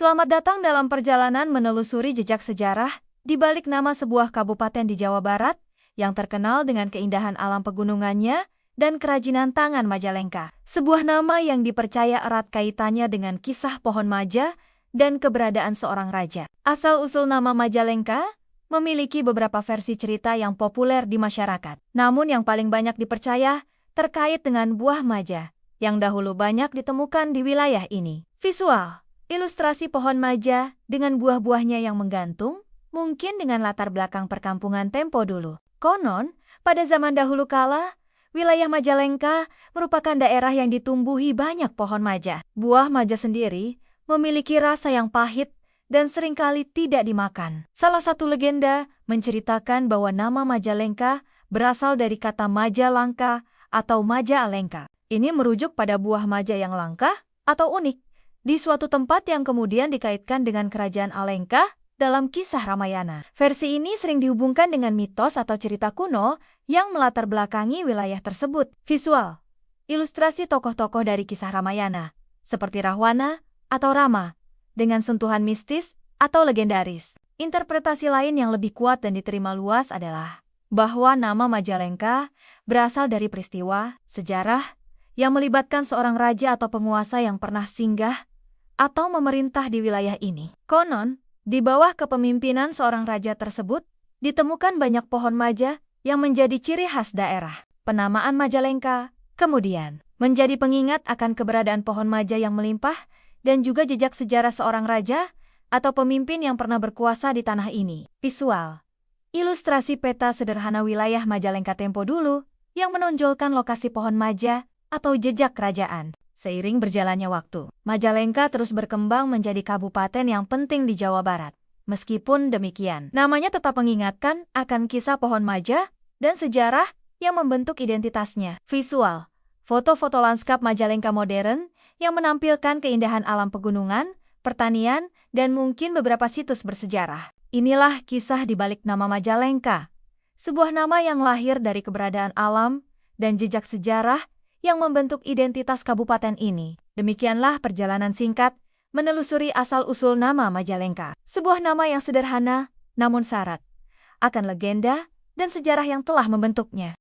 Selamat datang dalam perjalanan menelusuri jejak sejarah di balik nama sebuah kabupaten di Jawa Barat yang terkenal dengan keindahan alam pegunungannya dan kerajinan tangan Majalengka. Sebuah nama yang dipercaya erat kaitannya dengan kisah pohon maja dan keberadaan seorang raja. Asal-usul nama Majalengka memiliki beberapa versi cerita yang populer di masyarakat. Namun yang paling banyak dipercaya terkait dengan buah maja yang dahulu banyak ditemukan di wilayah ini. Visual ilustrasi pohon maja dengan buah-buahnya yang menggantung, mungkin dengan latar belakang perkampungan tempo dulu. Konon, pada zaman dahulu kala, wilayah Majalengka merupakan daerah yang ditumbuhi banyak pohon maja. Buah maja sendiri memiliki rasa yang pahit dan seringkali tidak dimakan. Salah satu legenda menceritakan bahwa nama Majalengka berasal dari kata maja langka atau maja alengka. Ini merujuk pada buah maja yang langka atau unik di suatu tempat yang kemudian dikaitkan dengan kerajaan Alengka dalam kisah Ramayana. Versi ini sering dihubungkan dengan mitos atau cerita kuno yang melatar belakangi wilayah tersebut. Visual ilustrasi tokoh-tokoh dari kisah Ramayana, seperti Rahwana atau Rama, dengan sentuhan mistis atau legendaris. Interpretasi lain yang lebih kuat dan diterima luas adalah bahwa nama Majalengka berasal dari peristiwa sejarah yang melibatkan seorang raja atau penguasa yang pernah singgah atau memerintah di wilayah ini. Konon, di bawah kepemimpinan seorang raja tersebut, ditemukan banyak pohon maja yang menjadi ciri khas daerah. Penamaan Majalengka kemudian menjadi pengingat akan keberadaan pohon maja yang melimpah dan juga jejak sejarah seorang raja atau pemimpin yang pernah berkuasa di tanah ini. Visual ilustrasi peta sederhana wilayah Majalengka tempo dulu yang menonjolkan lokasi pohon maja atau jejak kerajaan. Seiring berjalannya waktu, Majalengka terus berkembang menjadi kabupaten yang penting di Jawa Barat. Meskipun demikian, namanya tetap mengingatkan akan kisah pohon maja dan sejarah yang membentuk identitasnya. Visual foto-foto lanskap Majalengka modern yang menampilkan keindahan alam pegunungan, pertanian, dan mungkin beberapa situs bersejarah. Inilah kisah di balik nama Majalengka, sebuah nama yang lahir dari keberadaan alam dan jejak sejarah yang membentuk identitas kabupaten ini. Demikianlah perjalanan singkat menelusuri asal-usul nama Majalengka. Sebuah nama yang sederhana namun syarat akan legenda dan sejarah yang telah membentuknya.